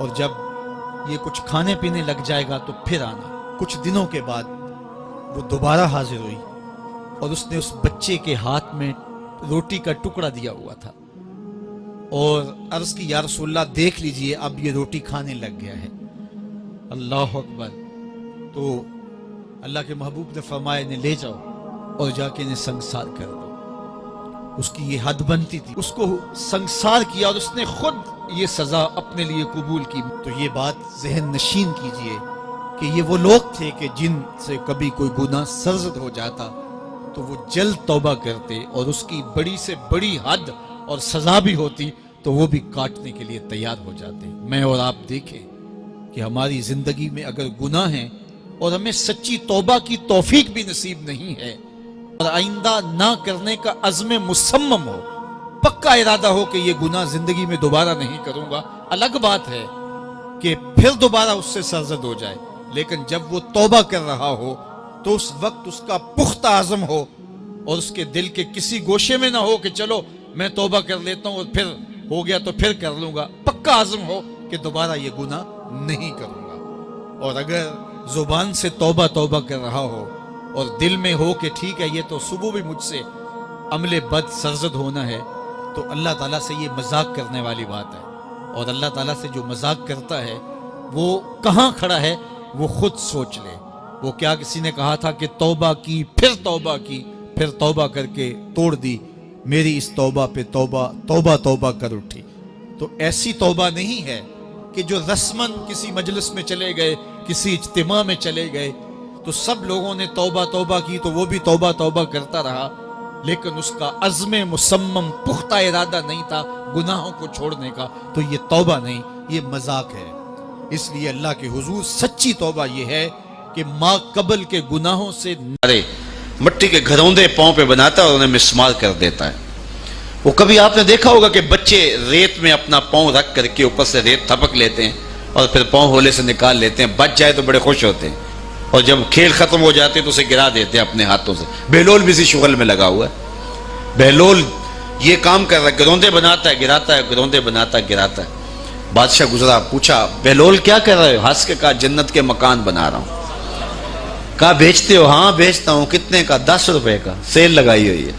اور جب یہ کچھ کھانے پینے لگ جائے گا تو پھر آنا۔ کچھ دنوں کے بعد وہ دوبارہ حاضر ہوئی اور اس نے اس بچے کے ہاتھ میں روٹی کا ٹکڑا دیا ہوا تھا اور عرض کی یا رسول اللہ دیکھ لیجئے اب یہ روٹی کھانے لگ گیا ہے۔ اللہ اکبر۔ تو اللہ کے محبوب نے فرمایا انہیں لے جاؤ اور جا کے انہیں سنگسار کر دو۔ اس کی یہ حد بنتی تھی، اس کو سنگسار کیا اور اس نے خود یہ سزا اپنے لیے قبول کی۔ تو یہ بات ذہن نشین کیجئے کہ یہ وہ لوگ تھے کہ جن سے کبھی کوئی گناہ سرزد ہو جاتا تو وہ جلد توبہ کرتے، اور اس کی بڑی سے بڑی حد اور سزا بھی ہوتی تو وہ بھی کاٹنے کے لیے تیار ہو جاتے۔ میں اور آپ دیکھیں کہ ہماری زندگی میں اگر گناہ ہیں اور ہمیں سچی توبہ کی توفیق بھی نصیب نہیں ہے اور آئندہ نہ کرنے کا عزم مصمم ہو، پکا ارادہ ہو کہ یہ گناہ زندگی میں دوبارہ نہیں کروں گا، الگ بات ہے کہ پھر دوبارہ اس سے سرزد ہو جائے، لیکن جب وہ توبہ کر رہا ہو تو اس وقت اس کا پختہ عزم ہو اور اس کے دل کے کسی گوشے میں نہ ہو کہ چلو میں توبہ کر لیتا ہوں اور پھر ہو گیا تو پھر کر لوں گا، پکا عزم ہو کہ دوبارہ یہ گناہ نہیں کروں گا۔ اور اگر زبان سے توبہ توبہ کر رہا ہو اور دل میں ہو کہ ٹھیک ہے یہ تو صبح بھی مجھ سے عمل بد سرزد ہونا ہے، تو اللہ تعالیٰ سے یہ مذاق کرنے والی بات ہے، اور اللہ تعالیٰ سے جو مذاق کرتا ہے وہ کہاں کھڑا ہے وہ خود سوچ لے۔ وہ کیا کسی نے کہا تھا کہ توبہ کی پھر توبہ کر کے توڑ دی، میری اس توبہ پہ توبہ کر اٹھی۔ تو ایسی توبہ نہیں ہے کہ جو رسماً کسی مجلس میں چلے گئے، کسی اجتماع میں چلے گئے تو سب لوگوں نے توبہ کی تو وہ بھی توبہ کرتا رہا، لیکن اس کا عزم مصمم پختہ ارادہ نہیں تھا گناہوں کو چھوڑنے کا، تو یہ توبہ نہیں، یہ مذاق ہے۔ اس لیے اللہ کے حضور سچی توبہ یہ ہے کہ ما قبل کے گناہوں سے مٹی کے گھروندے پاؤں پہ بناتا ہے اور انہیں مسمار کر دیتا ہے۔ وہ کبھی آپ نے دیکھا ہوگا کہ بچے ریت میں اپنا پاؤں رکھ کر کے اوپر سے ریت تھپک لیتے ہیں اور پھر پاؤں ہولے سے نکال لیتے ہیں، بچ جائے تو بڑے خوش ہوتے ہیں، اور جب کھیل ختم ہو جاتے ہیں تو اسے گرا دیتے ہیں اپنے ہاتھوں سے۔ بہلول بھی اسی شغل میں لگا ہوا ہے، بہلول یہ کام کر رہا ہے، گروندے بناتا ہے گراتا ہے، گروندے بناتا ہے گراتا ہے۔ بادشاہ گزرا، پوچھا بہلول کیا کر رہے ہو؟ ہنس کے کہا جنت کے مکان بنا رہا ہوں۔ کہا بیچتے ہو؟ ہاں بیچتا ہوں۔ کتنے کا؟ 10 روپے کا، سیل لگائی ہوئی ہے۔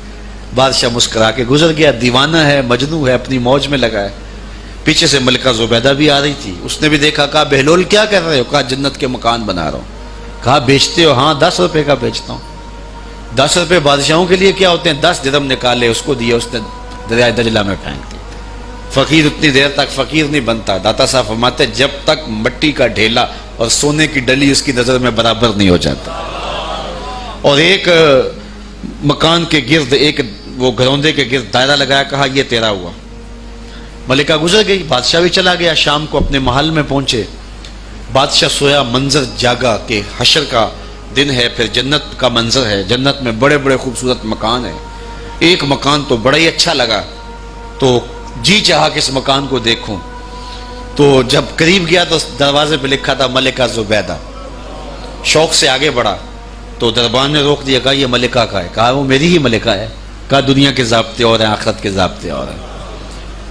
بادشاہ مسکرا کے گزر گیا، دیوانہ ہے، مجنوں ہے، اپنی موج میں لگا ہے۔ پیچھے سے ملکہ زبیدہ بھی آ رہی تھی، اس نے بھی دیکھا، کہا بہلول کیا کر رہے ہو؟ کہا جنت کے مکان بنا رہا ہوں۔ کہا بیچتے ہو؟ ہاں 10 روپے کا بیچتا ہوں۔ 10 روپے بادشاہوں کے لیے کیا ہوتے ہیں؟ 10 درہم نکالے، اس کو دیا، اس نے دریائے دجلہ میں پھینک دیا۔ فقیر اتنی دیر تک فقیر نہیں بنتا، داتا صاحب فرماتے جب تک مٹی کا ڈھیلا اور سونے کی ڈلی اس کی نظر میں برابر نہیں ہو جاتا۔ اور ایک مکان کے گرد، ایک وہ گھروندے کے گرد دائرہ لگایا، کہا یہ تیرا ہوا۔ ملکہ گزر گئی، بادشاہ بھی چلا گیا، شام کو اپنے محل میں پہنچے، بادشاہ سویا، منظر جاگا کہ حشر کا دن ہے، پھر جنت کا منظر ہے، جنت میں بڑے بڑے خوبصورت مکان ہیں۔ ایک مکان تو بڑا ہی اچھا لگا، تو جی چاہا کہ اس مکان کو دیکھوں، تو جب قریب گیا تو دروازے پہ لکھا تھا ملکہ زبیدہ۔ شوق سے آگے بڑھا تو دربان نے روک دیا، کہا یہ ملکہ کا ہے؟ کہا وہ میری ہی ملکہ ہے۔ کہا دنیا کے ضابطے اور ہیں، آخرت کے ضابطے اور ہیں۔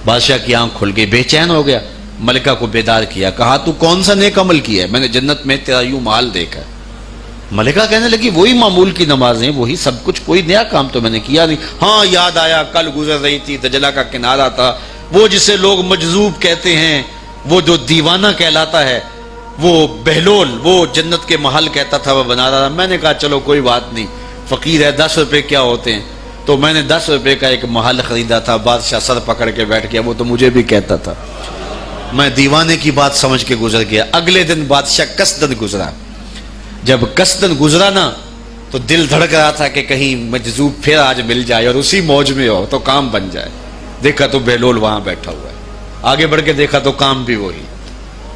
بادشاہ کی آنکھ کھل گئی، بے چین ہو گیا، ملکہ کو بیدار کیا، کہا تو کون سا نیک عمل کیا ہے؟ میں نے جنت میں تیرا یوں محل دیکھا ہے۔ ملکہ کہنے لگی وہی معمول کی نمازیں، وہی سب کچھ، کوئی نیا کام تو میں نے کیا نہیں۔ ہاں یاد آیا، کل گزر رہی تھی، دجلہ کا کنارہ تھا، وہ جسے لوگ مجذوب کہتے ہیں، وہ جو دیوانہ کہلاتا ہے، وہ بہلول، وہ جنت کے محل کہتا تھا وہ بنا رہا تھا۔ میں نے کہا چلو کوئی بات نہیں، فقیر ہے، 10 روپے کیا ہوتے ہیں، تو میں نے 10 روپے کا ایک محل خریدا تھا۔ بادشاہ سر پکڑ کے بیٹھ گیا، وہ تو مجھے بھی کہتا تھا، میں دیوانے کی بات سمجھ کے گزر گیا۔ اگلے دن بادشاہ قصدن گزرا، جب قصدن گزرا نا تو دل دھڑک رہا تھا کہ کہیں مجذوب پھر آج مل جائے اور اسی موج میں ہو تو کام بن جائے۔ دیکھا تو بہلول وہاں بیٹھا ہوا ہے، آگے بڑھ کے دیکھا تو کام بھی وہی۔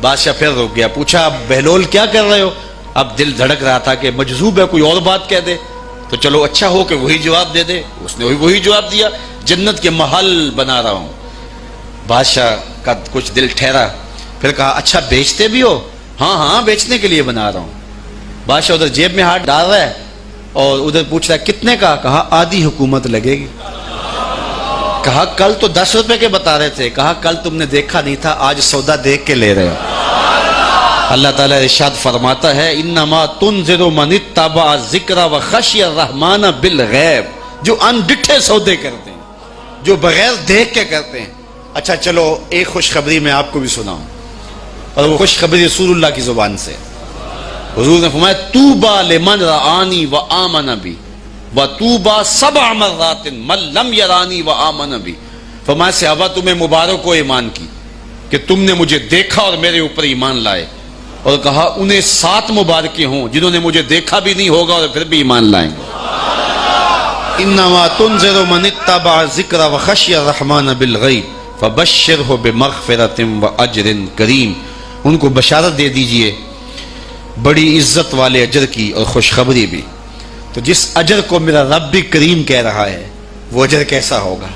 بادشاہ پھر رک گیا، پوچھا بہلول کیا کر رہے ہو؟ اب دل دھڑک رہا تھا کہ مجذوب ہے، کوئی اور بات کہہ دے تو چلو اچھا ہو کہ وہی جواب دے دے۔ اس نے وہی جواب دیا، جنت کے محل بنا رہا ہوں۔ بادشاہ کا کچھ دل ٹھہرا، پھر کہا اچھا بیچتے بھی ہو؟ ہاں ہاں بیچنے کے لیے بنا رہا ہوں۔ بادشاہ ادھر جیب میں ہاتھ ڈال رہا ہے اور ادھر پوچھ رہا ہے کتنے کا؟ کہا آدھی حکومت لگے گی۔ کہا کل تو 10 روپے کے بتا رہے تھے۔ کہا کل تم نے دیکھا نہیں تھا، آج سودا دیکھ کے لے رہے ہو۔ اللہ تعالیٰ ارشاد فرماتا ہے انما تنذر من اتبع الذکر وخشی الرحمن بالغیب، جو انڈٹھے سودے کرتے ہیں، جو بغیر دیکھ کے کرتے ہیں۔ اچھا چلو ایک خوشخبری میں آپ کو بھی سناؤں، اور وہ خوشخبری رسول اللہ کی زبان سے۔ حضور نے فرمایا طوبی لمن رآنی وآمن بی وطوبی 7 مرات من لم یرانی وآمن بی۔ فرمایا صحابہ تمہیں مبارک ہو ایمان کی کہ تم نے مجھے دیکھا اور میرے اوپر ایمان لائے، اور کہا انہیں 7 مبارکیں ہوں جنہوں نے مجھے دیکھا بھی نہیں ہوگا اور پھر بھی ایمان لائیں گے۔ انما تنذر من اتبع الذکر وخشی الرحمن بالغیب فبشرہ بمغفرۃ واجر کریم۔ ان کو بشارت دے دیجئے بڑی عزت والے اجر کی اور خوشخبری بھی۔ تو جس اجر کو میرا رب بھی کریم کہہ رہا ہے وہ اجر کیسا ہوگا؟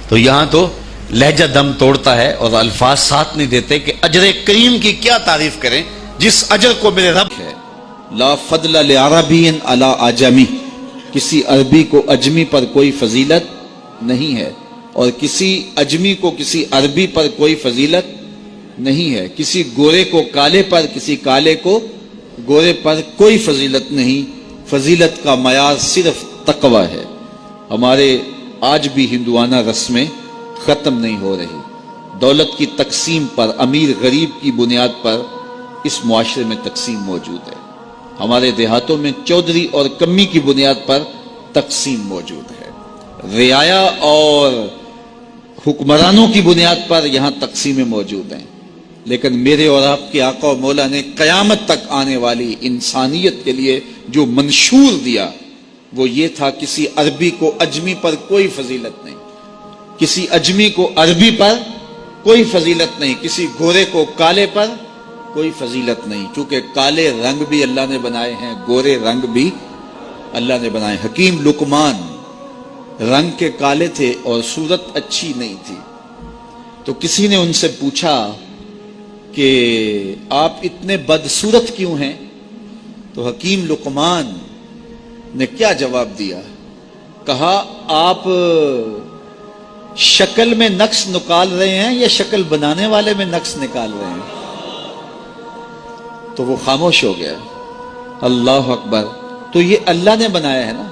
تو یہاں تو لہجہ دم توڑتا ہے اور الفاظ ساتھ نہیں دیتے کہ اجر کریم کی کیا تعریف کریں جس اجر کو میرے رب ہے۔ لا فضل لعربی علی اعجمی، کسی عربی کو اجمی پر کوئی فضیلت نہیں ہے، اور کسی اجمی کو کسی عربی پر کوئی فضیلت نہیں ہے، کسی گورے کو کالے پر، کسی کالے کو گورے پر کوئی فضیلت نہیں۔ فضیلت کا معیار صرف تقوی ہے۔ ہمارے آج بھی ہندوانہ رسمیں ختم نہیں ہو رہی۔ دولت کی تقسیم پر، امیر غریب کی بنیاد پر اس معاشرے میں تقسیم موجود ہے۔ ہمارے دیہاتوں میں چودھری اور کمی کی بنیاد پر تقسیم موجود ہے۔ رعایا اور حکمرانوں کی بنیاد پر یہاں تقسیمیں موجود ہیں، لیکن میرے اور آپ کے آقا و مولا نے قیامت تک آنے والی انسانیت کے لیے جو منشور دیا وہ یہ تھا، کسی عربی کو اجمی پر کوئی فضیلت نہیں، کسی اجمی کو عربی پر کوئی فضیلت نہیں، کسی گورے کو کالے پر کوئی فضیلت نہیں، کیونکہ کالے رنگ بھی اللہ نے بنائے ہیں، گورے رنگ بھی اللہ نے بنائے۔ حکیم لقمان رنگ کے کالے تھے اور صورت اچھی نہیں تھی، تو کسی نے ان سے پوچھا کہ آپ اتنے بدصورت کیوں ہیں؟ تو حکیم لقمان نے کیا جواب دیا؟ کہا آپ شکل میں نقص نکال رہے ہیں یا شکل بنانے والے میں نقص نکال رہے ہیں؟ تو وہ خاموش ہو گیا۔ اللہ اکبر! تو یہ اللہ نے بنایا ہے نا،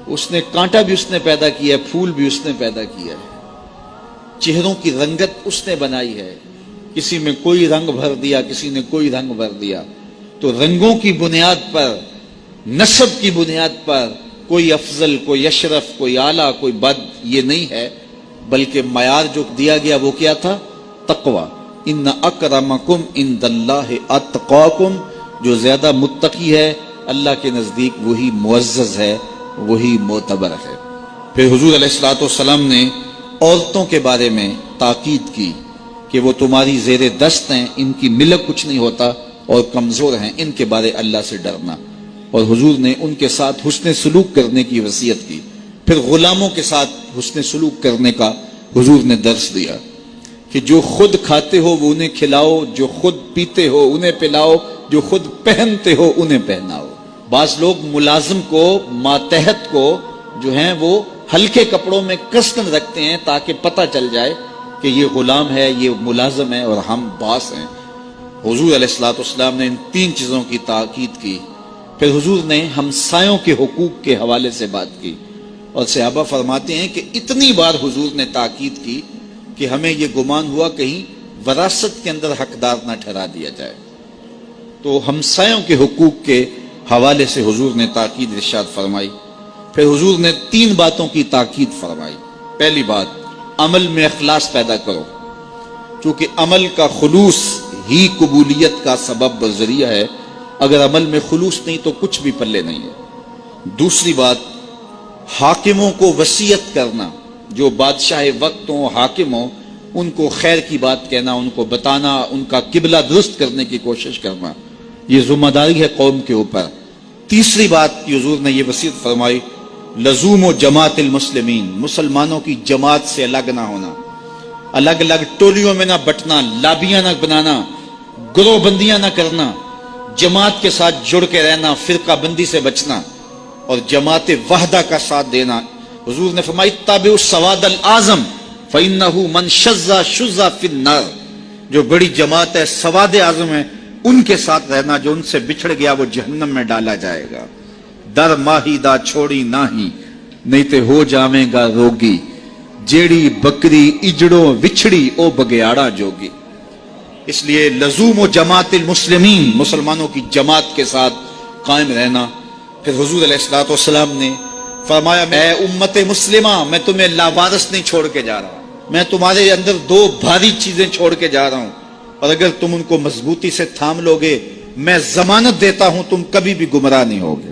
اس نے کانٹا بھی اس نے پیدا کیا ہے، پھول بھی اس نے پیدا کیا ہے، چہروں کی رنگت اس نے بنائی ہے، کسی میں کوئی رنگ بھر دیا، کسی نے کوئی رنگ بھر دیا۔ تو رنگوں کی بنیاد پر، نسب کی بنیاد پر کوئی افضل، کوئی اشرف، کوئی اعلیٰ، کوئی بد یہ نہیں ہے، بلکہ معیار جو دیا گیا وہ کیا تھا؟ تقوی۔ ان اکرمکم عند اللہ اتقاکم، جو زیادہ متقی ہے اللہ کے نزدیک وہی معزز ہے، وہی معتبر ہے۔ پھر حضور علیہ الصلوۃ والسلام نے عورتوں کے بارے میں تاکید کی کہ وہ تمہاری زیر دست ہیں، ان کی ملک کچھ نہیں ہوتا اور کمزور ہیں، ان کے بارے اللہ سے ڈرنا، اور حضور نے ان کے ساتھ حسن سلوک کرنے کی وصیت کی۔ پھر غلاموں کے ساتھ حسن سلوک کرنے کا حضور نے درس دیا کہ جو خود کھاتے ہو وہ انہیں کھلاؤ، جو خود پیتے ہو انہیں پلاؤ، جو خود پہنتے ہو انہیں پہناؤ۔ بعض لوگ ملازم کو، ماتحت کو جو ہیں وہ ہلکے کپڑوں میں کسن رکھتے ہیں تاکہ پتہ چل جائے کہ یہ غلام ہے، یہ ملازم ہے اور ہم باس ہیں۔ حضور علیہ الصلوۃ والسلام نے ان 3 چیزوں کی تاکید کی۔ پھر حضور نے ہمسایوں کے حقوق کے حوالے سے بات کی، اور صحابہ فرماتے ہیں کہ اتنی بار حضور نے تاکید کی کہ ہمیں یہ گمان ہوا کہیں وراثت کے اندر حقدار نہ ٹھہرا دیا جائے۔ تو ہمسایوں کے حقوق کے حوالے سے حضور نے تاکید ارشاد فرمائی۔ پھر حضور نے 3 باتوں کی تاکید فرمائی۔ پہلی بات، عمل میں اخلاص پیدا کرو، کیونکہ عمل کا خلوص ہی قبولیت کا سبب و ذریعہ ہے، اگر عمل میں خلوص نہیں تو کچھ بھی پلے نہیں ہے۔ دوسری بات، حاکموں کو وصیت کرنا، جو بادشاہ وقت ہوں، حاکم ہوں، ان کو خیر کی بات کہنا، ان کو بتانا، ان کا قبلہ درست کرنے کی کوشش کرنا، یہ ذمہ داری ہے قوم کے اوپر۔ تیسری بات کہ حضور نے یہ وصیت فرمائی، لزوم و جماعت المسلمین، مسلمانوں کی جماعت سے الگ نہ ہونا، الگ الگ ٹولیوں میں نہ بٹنا، لابیاں نہ بنانا، گروہ بندیاں نہ کرنا، جماعت کے ساتھ جڑ کے رہنا، فرقہ بندی سے بچنا اور جماعت وحدہ کا ساتھ دینا۔ حضور نے فرمائی اتبعوا السواد الاعظم فإنه من شذ شذ فی النار، جو بڑی جماعت ہے، سواد اعظم ہے، ان کے ساتھ رہنا، جو ان سے بچھڑ گیا وہ جہنم میں ڈالا جائے گا. در ماہی دا چھوڑی ناہی، نہیں تے ہو جاویں گا روگی، جیڑی بکری اجڑوں وچھڑی او بگیاڑا جوگی. اس لیے لزوم و جماعت المسلمین، مسلمانوں کی جماعت کے ساتھ قائم رہنا. پھر حضور علیہ الصلوۃ والسلام نے فرمایا اے امت مسلمہ، میں تمہیں لاوارث نہیں چھوڑ کے جا رہا، میں تمہارے اندر دو بھاری چیزیں چھوڑ کے جا رہا ہوں، اور اگر تم ان کو مضبوطی سے تھام لوگے میں ضمانت دیتا ہوں تم کبھی بھی گمراہ نہیں ہوگے.